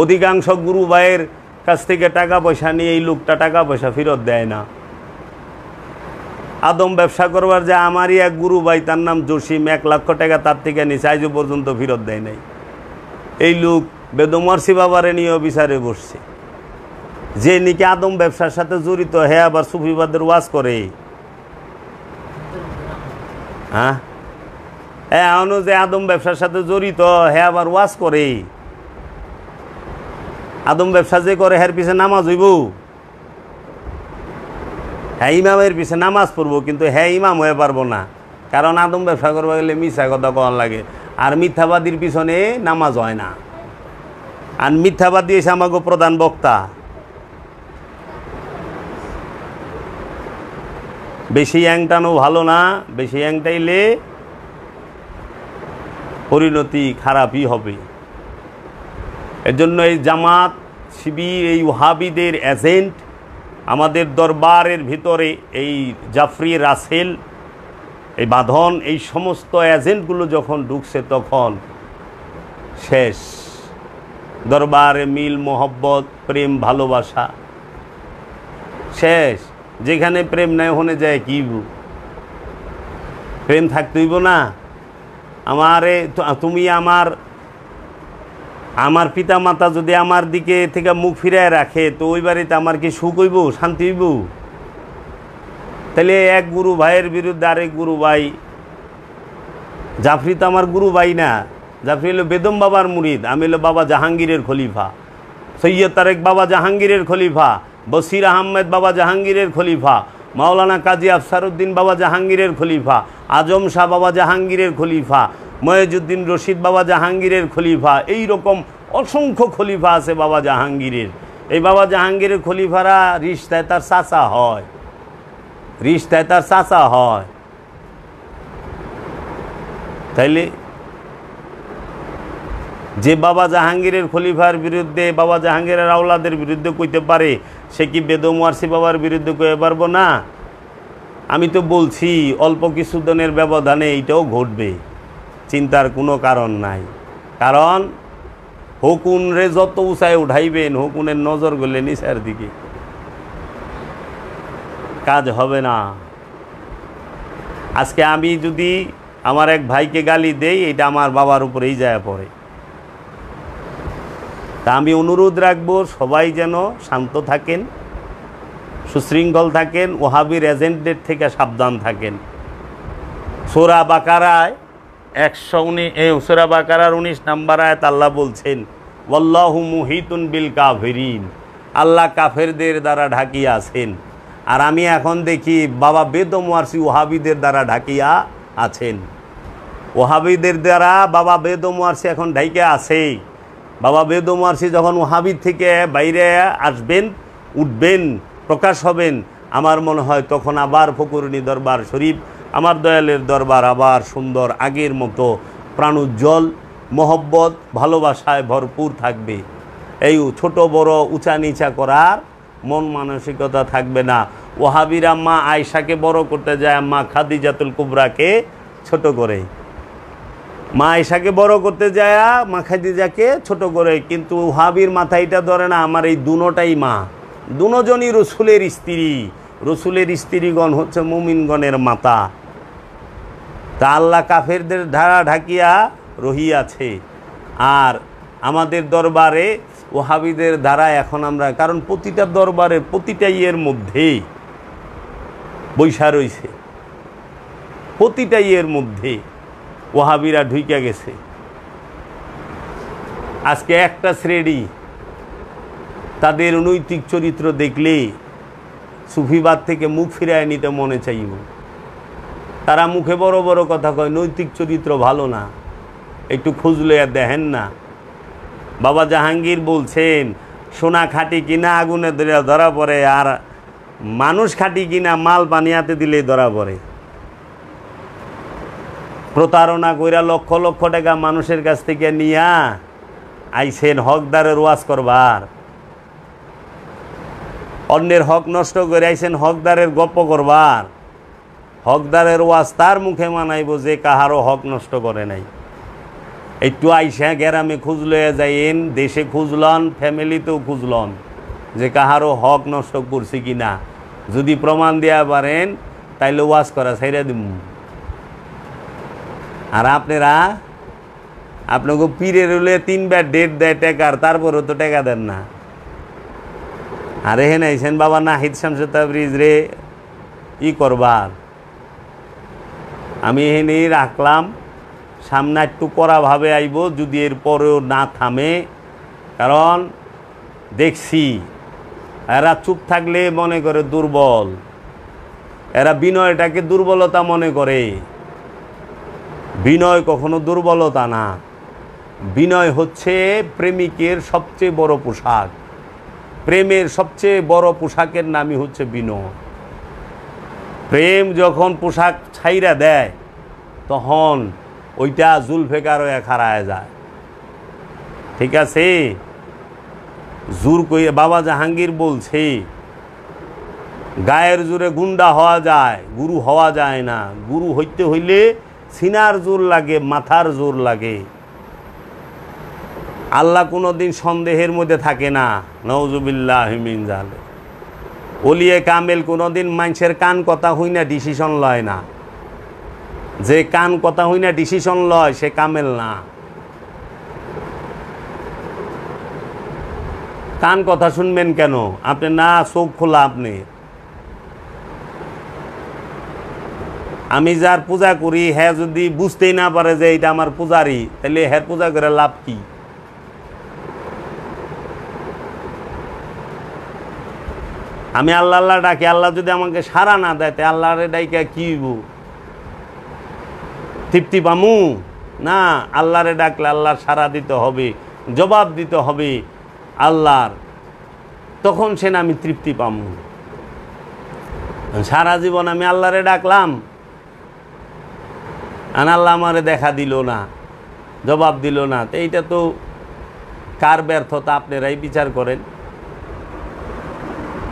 অধিকাংশ গুরু ভাইয়ের কাছ থেকে টাকা পয়সা নিয়ে এই লোকটা টাকা পয়সা ফেরত দেয় না। আদম ব্যবসা করবার যে আমারই এক গুরু ভাই, তার নাম জসিম, 1 লক্ষ টাকা তার থেকে নিচে আজও পর্যন্ত ফেরত দেয় নাই। এই লোক বেদমর্সি বাবারে নিয়েও বিচারে বসছে, যে নাকি আদম ব্যবসার সাথে জড়িত। হ্যাঁ, আবার সুফিবাদের ওয়াজ করে। হ্যাঁ, এখনো যে আদম ব্যবসার সাথে জড়িত, হ্যাঁ আবার ওয়াজ করে। আদম ব্যবসা যে করে হ্যার পিছে নামাজ হইব, হ্যাঁ ইমামের পিছে নামাজ পড়বো, কিন্তু হ্যাঁ ইমাম হয়ে পারবো না, কারণ আদম ব্যবসা করবো গেলে মিথ্যা কথা কওয়ার লাগে। আর মিথ্যাবাদীর পিছনে নামাজ হয় না। আর মিথ্যাবাদী এসে আমাকে প্রধান বক্তা। বেশি অ্যাংটানো ভালো না, বেশি অ্যাংটাইলে পরিণতি খারাপই হবে। এর জন্য এই জামাত শিবির, এই ওহাবিদের এজেন্ট আমাদের দরবারের ভিতরে, এই জাফরি, রাসেল, এই বাঁধন, এই সমস্ত এজেন্টগুলো যখন ঢুকছে তখন শেষ। দরবারে মিল, মোহব্বত, প্রেম, ভালোবাসা শেষ। যেখানে প্রেম নাই ওখানে যায় কি? প্রেম থাকতেইব না? আমারে তুমি আমার পিতা মাতা যদি আমার দিকে থেকে মুখ ফিরায় রাখে, তো ওই বাড়িতে আমার কি সুখ হইব, শান্তি হইব? তাহলে এক গুরু ভাইয়ের বিরুদ্ধে আরেক গুরু ভাই, জাফরি তো আমার গুরু ভাই না, জাফরি হলো বেদম বাবার মুরিদ, আমি হলো বাবা জাহাঙ্গীরের খলিফা, সৈয়দ তারেক বাবা জাহাঙ্গীরের খলিফা, বসির আহমেদ বাবা জাহাঙ্গীরের খলিফা, মাওলানা কাজী আফসারউদ্দিন বাবা জাহাঙ্গীরের খলিফা, আজম শাহ বাবা জাহাঙ্গীরের খলিফা, ময়েজউদ্দিন রশিদ বাবা জাহাঙ্গীরের খলিফা। এই রকম অসংখ্য খলিফা আছে বাবা জাহাঙ্গীরের। এই বাবা জাহাঙ্গীরের খলিফারা রিশতায় তার চাচা হয়, রিশতায় তার চাচা হয়। তাইলে যে বাবা জাহাঙ্গীরের খলিফার বিরুদ্ধে, বাবা জাহাঙ্গীরের আওলাদের বিরুদ্ধে কইতে পারে, সে কি বেদম ওয়ারসি বাবার বিরুদ্ধে কইতে পারবো না? আমি তো বলছি অল্প কিছুদিনের ব্যবধানে এইটাও ঘটবে, চিন্তার কোনো কারণ নাই। কারণ হুকুন রে যত উঁচায় উঠাইবেন, হুকুনের নজর গেলে নিচের দিকে, কাজ হবে না। আজকে আমি যদি আমার এক ভাইকে গালি দেই, এটা আমার বাবার উপরেই যায় পড়ে। তা আমি অনুরোধ রাখবো সবাই যেন শান্ত থাকেন, সুশৃঙ্খল থাকেন, ওহাবির এজেন্টদের থেকে সাবধান থাকেন। সূরা বাকারায় 19 নম্বর আয়াত আল্লাহ বলছেন, ওয়াল্লাহু মুহিতুন বিল কাফিরিন, আল্লাহ কাফেরদের দ্বারা ঢাকিয়া আছেন। আর আমি এখন দেখি বাবা বেদম ওয়ারসি ওহাবিদের দ্বারা ঢাকিয়া আছেন। ওহাবিদের দ্বারা বাবা বেদম ওয়ারসি এখন ঢাইকে আছে। বাবা বেদম ওয়ারসি যখন ওহাবিদ থেকে বাইরে আসবেন, উঠবেন, প্রকাশ হবেন, আমার মনে হয় তখন আবার ফকুরনি দরবার শরীফ, আমার দয়ালের দরবার আবার সুন্দর আগের মতো প্রাণোজ্জ্বল, মহব্বত, ভালোবাসায় ভরপুর থাকবে। এই ছোট বড় উঁচা নিচা করার মন মানসিকতা থাকবে না। ওহাবিরা মা আয়েশাকে বড় করতে যায়, মা খাদিজাতুল কুবরাকে ছোট করে, মা আয়েশাকে বড় করতে যায় মা খাদিজাকে ছোট করে। কিন্তু ওহাবির মাথায়টা ধরে না, আমার এই দুনোটাই মা, দুজনই রসুলের স্ত্রী, রসুলের স্ত্রীগণ হচ্ছে মুমিনগণের মাতা। তা আল্লাহ কাফেরদের ধারা ঢাকিয়া রহিয়াছে। আর আমাদের দরবারে ওহাবিদের দ্বারা এখন আমরা, কারণ প্রতিটা দরবারের প্রতিটা ইয়ের মধ্যেই বৈশা রয়েছে, প্রতিটা ইয়ের মধ্যে ওহাবিরা ঢুইকা গেছে। আজকে একটা শ্রেণী তাদের নৈতিক চরিত্র দেখলে সুফিবাদ থেকে মুখ ফিরায় নিতে মনে চাইব। তারা মুখে বড় বড় কথা কয়, নৈতিক চরিত্র ভালো না, একটু খুঁজলে আর দেখেন না। বাবা জাহাঙ্গীর বলছেন, সোনা খাঁটি কিনা আগুনে ধরা পড়ে, আর মানুষ খাঁটি কিনা মাল পানিয়াতে দিলেই ধরা পড়ে। প্রতারণা কইরা লক্ষ লক্ষ টাকা মানুষের কাছ থেকে নিয়া আইছেন হকদারের ওয়াজ করবার, অন্যের হক নষ্ট করে আইছেন হকদারের গপ্প করবার। হকদারের ওয়াজ তার মুখে মানাইব যে কাহারও হক নষ্ট করে নাই। একটু আইসা গ্রামে খুঁজলে যাইন, দেশে খুঁজলন, ফ্যামিলিতেও খুঁজলন যে কাহারও হক নষ্ট করছি কিনা। যদি প্রমাণ দেওয়া পারেন তাইলে ওয়াজ করা ছাইরা দিব। আর আপনাকে পীরের হলে 3 বার ডেট দেয় টাকার, তারপরেও তো টাকা দেন না। আর এখানে আইছেন বাবা নাহিদ শামসুল তাবরিজ রে ই করবার, আমি এখানেই রাখলাম, সামনে একটু কড়াভাবে আইব যদি এর পরেও না থামে। কারণ দেখছি এরা চুপ থাকলে মনে করে দুর্বল, এরা বিনয়টাকে দুর্বলতা মনে করে। বিনয় কখনো দুর্বলতা না, বিনয় হচ্ছে প্রেমিকের সবচেয়ে বড় পোশাক। প্রেমের সবচেয়ে বড় পোশাকের নামই হচ্ছে বিনয়। প্রেম যখন পোশাক ছাইরা দেয় তখন ওইটা জুলফেকার হয়ে খাড়ায় যায়। ঠিক আছে, জোর কই বাবা জাহাঙ্গীর বলছে, গায়ের জোরে গুন্ডা হওয়া যায়, গুরু হওয়া যায় না। গুরু হইতে হইলে সিনার জোর লাগে, মাথার জোর লাগে। আল্লাহ কোনোদিন সন্দেহের মধ্যে থাকে না, নাউজুবিল্লাহি মিন যালিক। ওলিয়ে কামেল কোনোদিন মানুষের কান কথা হই না ডিসিশন লয় না। যে কান কথা হই না ডিসিশন লয় সে কামেল না। কান কথা শুনবেন কেন আপনি? না চোখ খোলা আপনি। আমি যার পূজা করি হ্যাঁ যদি বুঝতেই না পারে যে এটা আমার পূজারি, তাহলে হ্যাঁ পূজা করে লাভ কি? আমি আল্লাহ আল্লাহ ডাকি, আল্লাহ যদি আমাকে সাড়া না দেয় তাই আল্লাহরে ডাইকা কি হইব? তৃপ্তি পামু না? আল্লাহরে ডাকলে আল্লাহর সাড়া দিতে হবে, জবাব দিতে হবে আল্লাহর, তখন সে না আমি তৃপ্তি পামু। সারা জীবন আমি আল্লাহরে ডাকলাম আর আল্লাহ আমারে দেখা দিল না, জবাব দিল না। তো এইটা তো কার ব্যর্থতা আপনারাই বিচার করেন।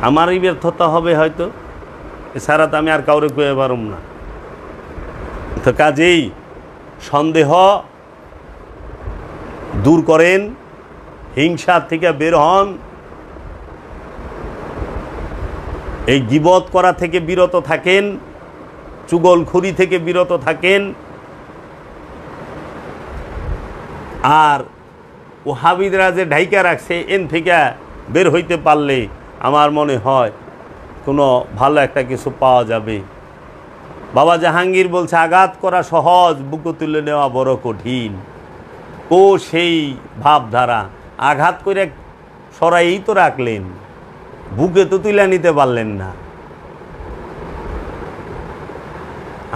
আমারই ব্যর্থতা হবে হয়তো, এছাড়া তো আমি আর কাউরে কয়ে পারব না। তো কাজেই সন্দেহ দূর করেন, হিংসা থেকে বের হন, এই গীবত করা থেকে বিরত থাকেন, চুগলখড়ি থেকে বিরত থাকেন। আর ওহাবিদরা যে ঢাইকা রাখছে এন থেকে বের হইতে পারলে আমার মনে হয় কোনো ভালো একটা কিছু পাওয়া যাবে। বাবা জাহাঙ্গীর বলছে আঘাত করা সহজ, বুকে তুলে নেওয়া বড় কঠিন। ও সেই ভাবধারা, আঘাত করে সরাই তো রাখলেন, বুকে তো তুলে নিতে পারলেন না।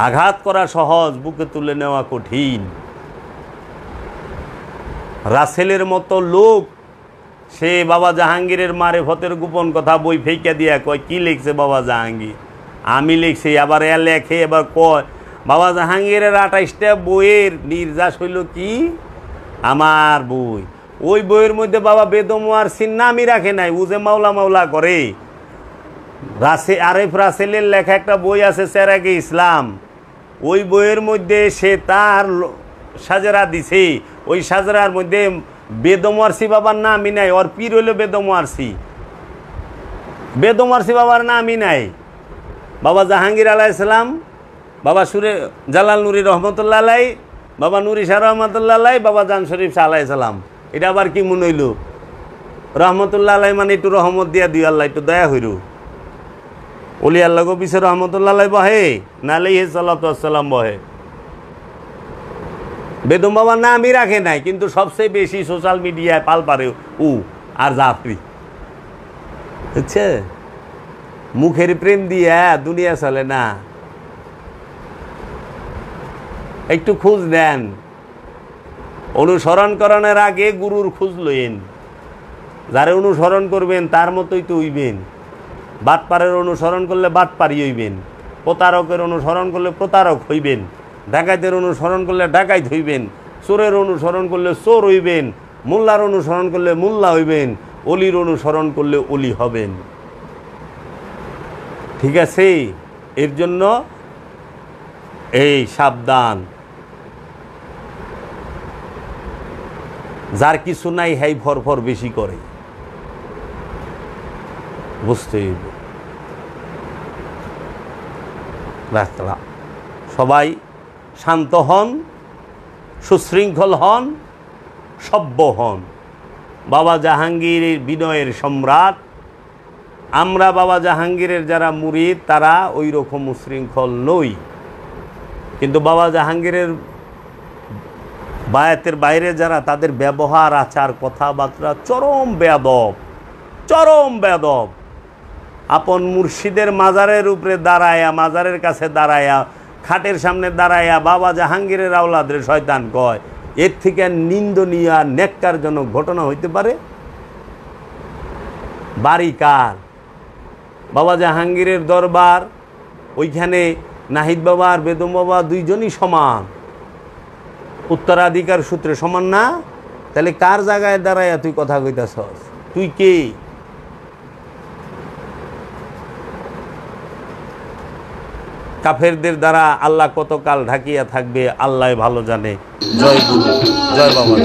আঘাত করা সহজ, বুকে তুলে নেওয়া কঠিন। রাসেলের মতো লোক সে বাবা জাহাঙ্গীরের মারেফতের গোপন কথা বই ফেঁকে দিয়া কয় কি লিখছে বাবা জাহাঙ্গীর, আমি লিখছি। আবার এ লেখে, এবার কয় বাবা জাহাঙ্গীরের 28টা বইয়ের নির্যাস হইল কি আমার বই। ওই বইয়ের মধ্যে বাবা বেদমোয়ার সিন নামই রাখে নাই, ও যে মাওলা মাওলা করে। আরেফ রাসেলের লেখা একটা বই আছে চেরাগে ইসলাম, ওই বইয়ের মধ্যে সে তার সাজরা দিছে। ওই সাজরার মধ্যে বেদমোয়ারসি বাবার নামই নাই, ওর পীর হইল বেদমোয়ারসি। বেদমোয়ারসি বাবার নামই নাই। বাবা জাহাঙ্গীর আলাইহিসসালাম, বাবা জালাল নুরি রহমতুল্লাহ আলাই, বাবা নুরি শাহ রহমতুল্লাহ আলাই, বাবা জান শরীফ শাহ আলাইহিসসালাম। এটা আবার কি মনে হইল? রহমতুল্লাহ আলাই মানে একটু রহমত দিয়া দুই আল্লাহ একটু দয়া হইল। অলি আল্লাহ গো রহমতুল্লাহ আলাই বহে, না আলাইহি সাল্লাতু ওয়াসসালাম বহে। বেদম বাবার নামই রাখে নাই, কিন্তু সবচেয়ে বেশি সোশ্যাল মিডিয়ায় পাল পারে ও আর জাফরি। বুঝছে, মুখের প্রেম দিয়া দুনিয়া চলে না। একটু খোঁজ দেন, অনুসরণ করানোর আগে গুরুর খোঁজ লইন। যারে অনুসরণ করবেন তার মতোই তো হইবেন। বাটপারের অনুসরণ করলে বাটপারি হইবেন, প্রতারকের অনুসরণ করলে প্রতারক হইবেন, ডাকাইতের অনুসরণ করলে ডাকাইত হইবেন, চোরের অনুসরণ করলে চোর হইবেন, মোল্লার অনুসরণ করলে মোল্লা হইবেন, অলির অনুসরণ করলে অলি হবেন। ঠিক আছে? এর জন্য এই সাবধান। যার কিছু নাই হাই ফরফর বেশি করে, বুঝতে হইবে। সবাই শান্ত হন, সুশৃঙ্খল হন, সভ্য হন। বাবা জাহাঙ্গীরের বিনয়ের সম্রাট। আমরা বাবা জাহাঙ্গীরের যারা মুরিদ তারা ওই রকম উশৃঙ্খল নই, কিন্তু বাবা জাহাঙ্গীরের বায়াতের বাইরে যারা, তাদের ব্যবহার আচার কথাবার্তা চরম বেয়াদব, চরম বেয়াদব। আপন মুর্শিদের মাজারের উপরে দাঁড়ায়া, মাজারের কাছে দাঁড়ায়া, খাটের সামনে দাঁড়ায়া বাবা জাহাঙ্গীরের আওলাদের শয়তান কয়, এর থেকে নিন্দনীয় নেক্কারজনক ঘটনা হইতে পারে? বাড়ি কার? বাবা জাহাঙ্গীরের দরবার, ওইখানে নাহিদ বাবা আর বেদম বাবা দুইজনই সমান, উত্তরাধিকার সূত্রে সমান না? তাহলে কার জায়গায় দাঁড়াইয়া তুই কথা কইতাছস? তুই কে? কাফেরদের দ্বারা আল্লাহ কতকাল ঢাকিয়া থাকবে আল্লাহ ভালো জানে। জয় গুরু, জয় বাবা।